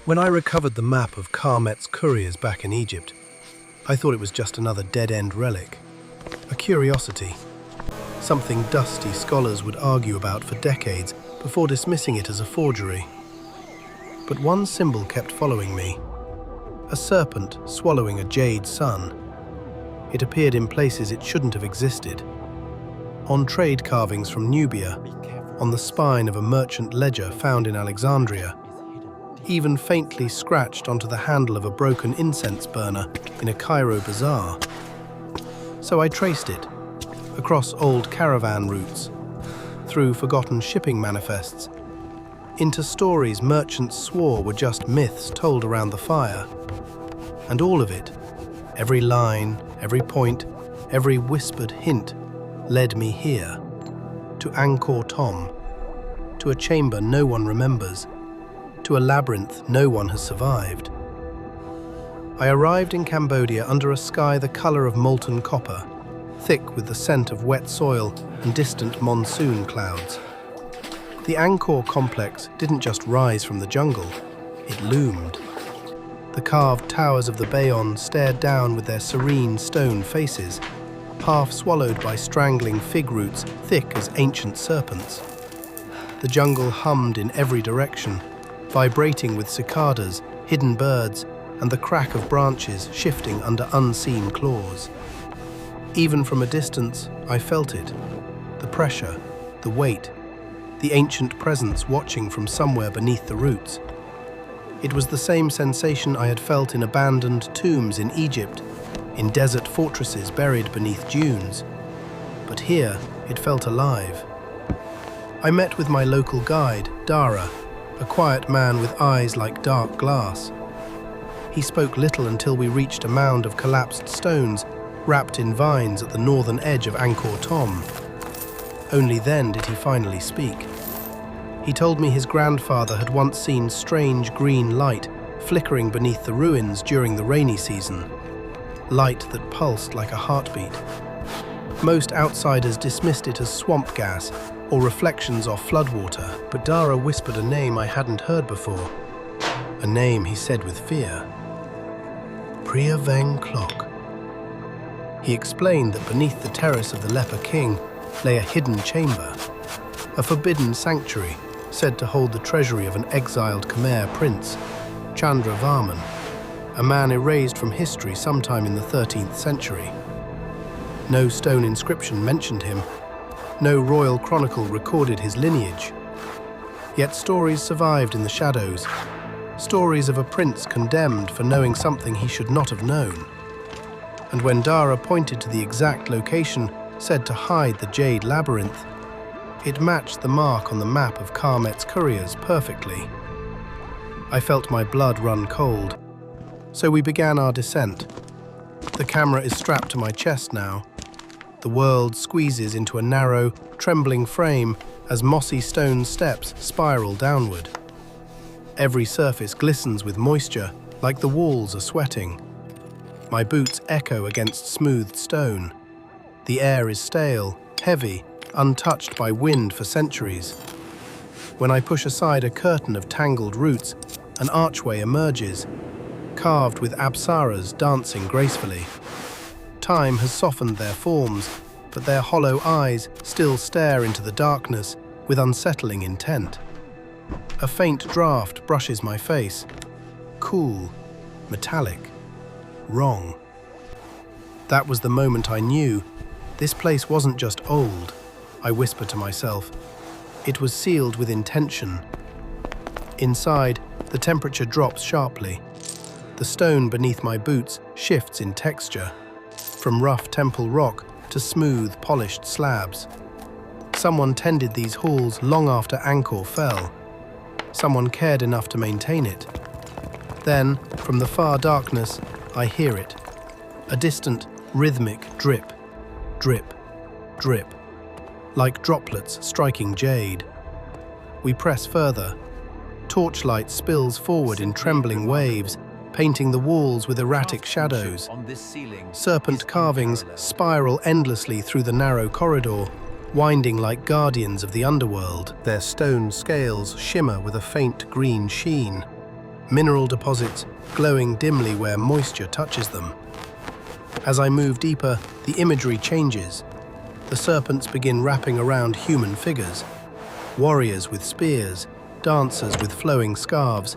When I recovered the map of Khmer's couriers back in Egypt, I thought it was just another dead-end relic. A curiosity. Something dusty scholars would argue about for decades before dismissing it as a forgery. But one symbol kept following me. A serpent swallowing a jade sun. It appeared in places it shouldn't have existed. On trade carvings from Nubia, on the spine of a merchant ledger found in Alexandria, even faintly scratched onto the handle of a broken incense burner in a Cairo bazaar. So I traced it, across old caravan routes, through forgotten shipping manifests, into stories merchants swore were just myths told around the fire. And all of it, every line, every point, every whispered hint, led me here, to Angkor Thom, to a chamber no one remembers, to a labyrinth no one has survived. I arrived in Cambodia under a sky the color of molten copper, thick with the scent of wet soil and distant monsoon clouds. The Angkor complex didn't just rise from the jungle, it loomed. The carved towers of the Bayon stared down with their serene stone faces, half swallowed by strangling fig roots thick as ancient serpents. The jungle hummed in every direction, vibrating with cicadas, hidden birds, and the crack of branches shifting under unseen claws. Even from a distance, I felt it. The pressure, the weight, the ancient presence watching from somewhere beneath the roots. It was the same sensation I had felt in abandoned tombs in Egypt, in desert fortresses buried beneath dunes. But here, it felt alive. I met with my local guide, Dara, a quiet man with eyes like dark glass. He spoke little until we reached a mound of collapsed stones wrapped in vines at the northern edge of Angkor Thom. Only then did he finally speak. He told me his grandfather had once seen strange green light flickering beneath the ruins during the rainy season, light that pulsed like a heartbeat. Most outsiders dismissed it as swamp gas or reflections off floodwater, but Dara whispered a name I hadn't heard before. A name he said with fear. Priya Veng Clock. He explained that beneath the terrace of the Leper King lay a hidden chamber, a forbidden sanctuary said to hold the treasury of an exiled Khmer prince, Chandra Varman, a man erased from history sometime in the 13th century. No stone inscription mentioned him, no royal chronicle recorded his lineage. Yet stories survived in the shadows, stories of a prince condemned for knowing something he should not have known. And when Dara pointed to the exact location said to hide the Jade Labyrinth, it matched the mark on the map of Khmer's couriers perfectly. I felt my blood run cold. So we began our descent. The camera is strapped to my chest now. The world squeezes into a narrow, trembling frame as mossy stone steps spiral downward. Every surface glistens with moisture, like the walls are sweating. My boots echo against smoothed stone. The air is stale, heavy, untouched by wind for centuries. When I push aside a curtain of tangled roots, an archway emerges, carved with apsaras dancing gracefully. Time has softened their forms, but their hollow eyes still stare into the darkness with unsettling intent. A faint draft brushes my face. Cool, metallic, wrong. That was the moment I knew. This place wasn't just old, I whispered to myself. It was sealed with intention. Inside, the temperature drops sharply. The stone beneath my boots shifts in texture, from rough temple rock to smooth, polished slabs. Someone tended these halls long after Angkor fell. Someone cared enough to maintain it. Then, from the far darkness, I hear it. A distant, rhythmic drip, drip, drip, like droplets striking jade. We press further. Torchlight spills forward in trembling waves, painting the walls with erratic shadows. Serpent carvings spiral endlessly through the narrow corridor, winding like guardians of the underworld. Their stone scales shimmer with a faint green sheen. mineral deposits glowing dimly where moisture touches them. As I move deeper, the imagery changes. The serpents begin wrapping around human figures, warriors with spears, dancers with flowing scarves,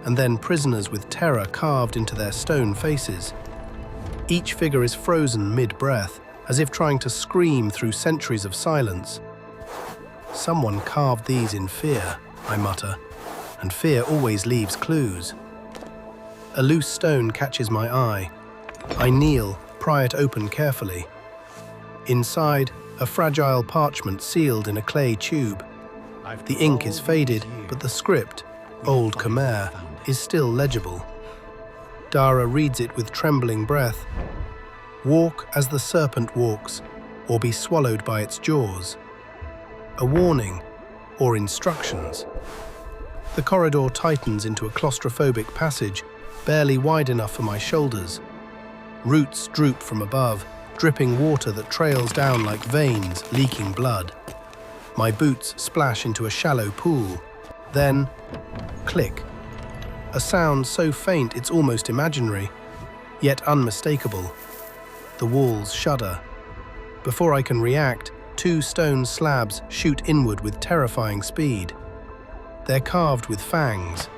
and then prisoners with terror carved into their stone faces. Each figure is frozen mid-breath, as if trying to scream through centuries of silence. Someone carved these in fear, I mutter, and fear always leaves clues. A loose stone catches my eye. I kneel, pry it open carefully. Inside, a fragile parchment sealed in a clay tube. The ink is faded, but the script, Old Khmer, is still legible. Dara reads it with trembling breath. Walk as the serpent walks, or be swallowed by its jaws. A warning, or instructions. The corridor tightens into a claustrophobic passage, barely wide enough for my shoulders. Roots droop from above, dripping water that trails down like veins, leaking blood. My boots splash into a shallow pool. Then, click. A sound so faint it's almost imaginary, yet unmistakable. The walls shudder. Before I can react, 2 stone slabs shoot inward with terrifying speed. They're carved with fangs,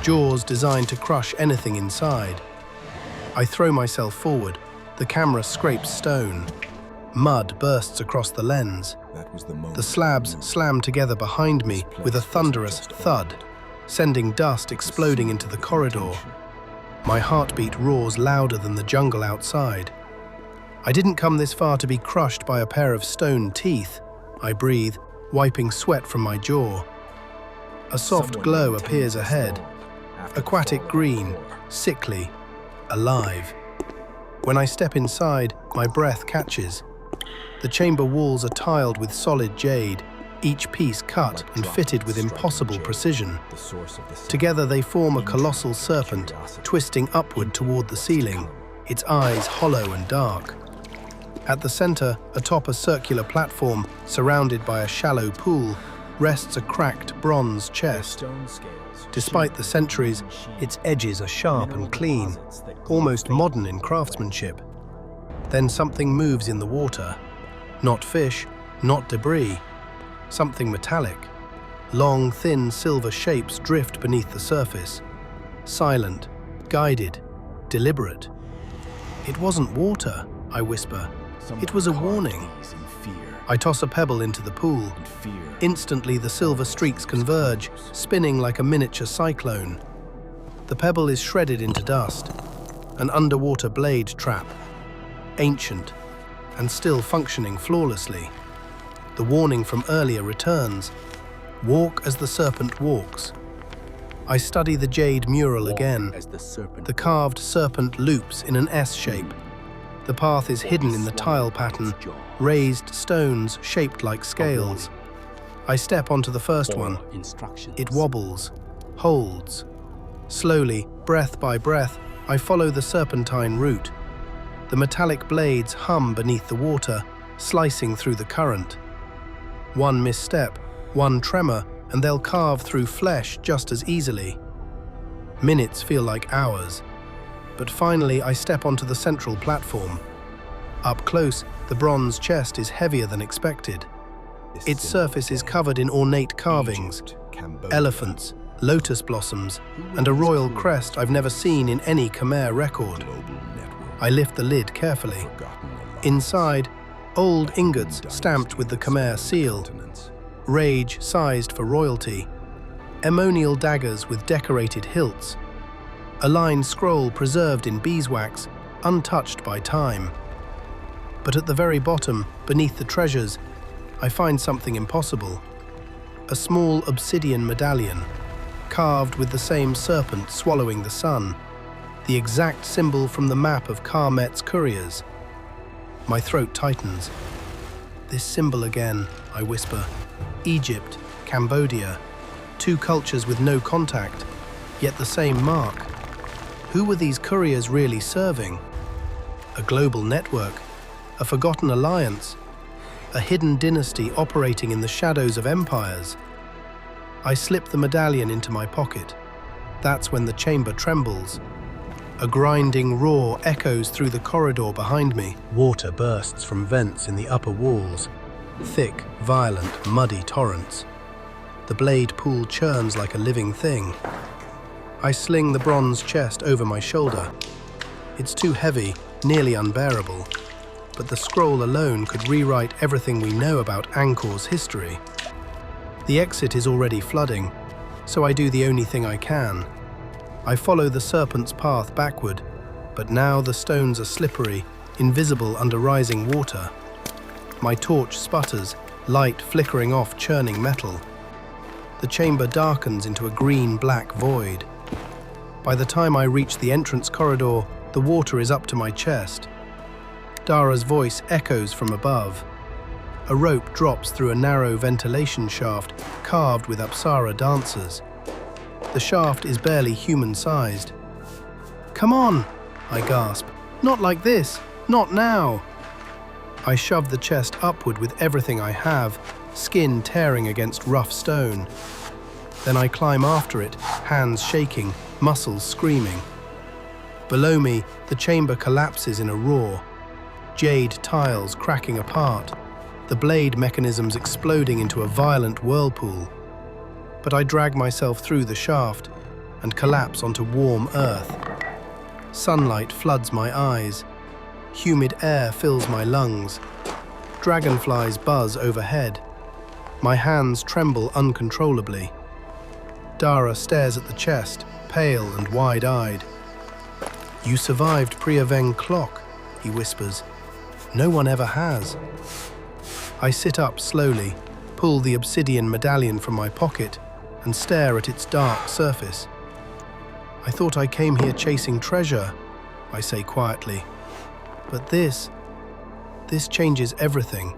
jaws designed to crush anything inside. I throw myself forward. The camera scrapes stone. Mud bursts across the lens. The slabs slam together behind me with a thunderous thud, sending dust exploding into the corridor. My heartbeat roars louder than the jungle outside. I didn't come this far to be crushed by a pair of stone teeth, I breathe, wiping sweat from my jaw. A soft glow appears ahead, aquatic green, sickly, alive. When I step inside, my breath catches. The chamber walls are tiled with solid jade, each piece cut and fitted with impossible precision. Together they form a colossal serpent, twisting upward toward the ceiling, its eyes hollow and dark. At the center, atop a circular platform surrounded by a shallow pool, rests a cracked bronze chest. Despite the centuries, its edges are sharp and clean, almost modern in craftsmanship. Then something moves in the water. Not fish, not debris. Something metallic. Long, thin silver shapes drift beneath the surface. Silent, guided, deliberate. It wasn't water, I whisper. It was a warning. I toss a pebble into the pool. Instantly the silver streaks converge, spinning like a miniature cyclone. The pebble is shredded into dust. An underwater blade trap. Ancient, and still functioning flawlessly. The warning from earlier returns. Walk as the serpent walks. I study the jade mural again. The carved serpent loops in an S shape. The path is hidden in the tile pattern, raised stones shaped like scales. I step onto the first one. It wobbles, holds. Slowly, breath by breath, I follow the serpentine route. The metallic blades hum beneath the water, slicing through the current. One misstep, one tremor, and they'll carve through flesh just as easily. Minutes feel like hours. But finally, I step onto the central platform. Up close, the bronze chest is heavier than expected. Its surface is covered in ornate carvings, elephants, lotus blossoms, and a royal crest I've never seen in any Khmer record. I lift the lid carefully. Inside, old ingots stamped with the Khmer seal, rage sized for royalty, emonial daggers with decorated hilts, a lined scroll preserved in beeswax, untouched by time. But at the very bottom, beneath the treasures, I find something impossible. A small obsidian medallion, carved with the same serpent swallowing the sun, the exact symbol from the map of Khmer's couriers. My throat tightens. This symbol again, I whisper. Egypt, Cambodia, 2 cultures with no contact, yet the same mark. Who were these couriers really serving? A global network, a forgotten alliance, a hidden dynasty operating in the shadows of empires. I slip the medallion into my pocket. That's when the chamber trembles. A grinding roar echoes through the corridor behind me. Water bursts from vents in the upper walls. Thick, violent, muddy torrents. The blade pool churns like a living thing. I sling the bronze chest over my shoulder. It's too heavy, nearly unbearable. But the scroll alone could rewrite everything we know about Angkor's history. The exit is already flooding, so I do the only thing I can. I follow the serpent's path backward, but now the stones are slippery, invisible under rising water. My torch sputters, light flickering off churning metal. The chamber darkens into a green-black void. By the time I reach the entrance corridor, the water is up to my chest. Dara's voice echoes from above. A rope drops through a narrow ventilation shaft carved with Apsara dancers. The shaft is barely human-sized. "Come on!" I gasp. "Not like this! Not now!" I shove the chest upward with everything I have, skin tearing against rough stone. Then I climb after it, hands shaking, muscles screaming. Below me, the chamber collapses in a roar. Jade tiles cracking apart, the blade mechanisms exploding into a violent whirlpool. But I drag myself through the shaft and collapse onto warm earth. Sunlight floods my eyes. Humid air fills my lungs. Dragonflies buzz overhead. My hands tremble uncontrollably. Dara stares at the chest, pale and wide-eyed. "You survived Priya clock," he whispers. "No one ever has." I sit up slowly, pull the obsidian medallion from my pocket, and stare at its dark surface. "I thought I came here chasing treasure," I say quietly. "But this changes everything."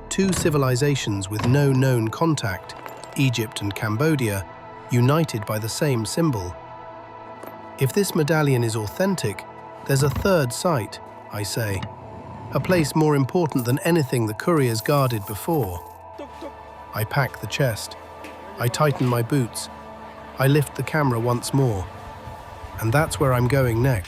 Two civilizations with no known contact, Egypt and Cambodia, united by the same symbol. If this medallion is authentic, there's a third site, I say. A place more important than anything the couriers guarded before. I pack the chest. I tighten my boots. I lift the camera once more. And that's where I'm going next.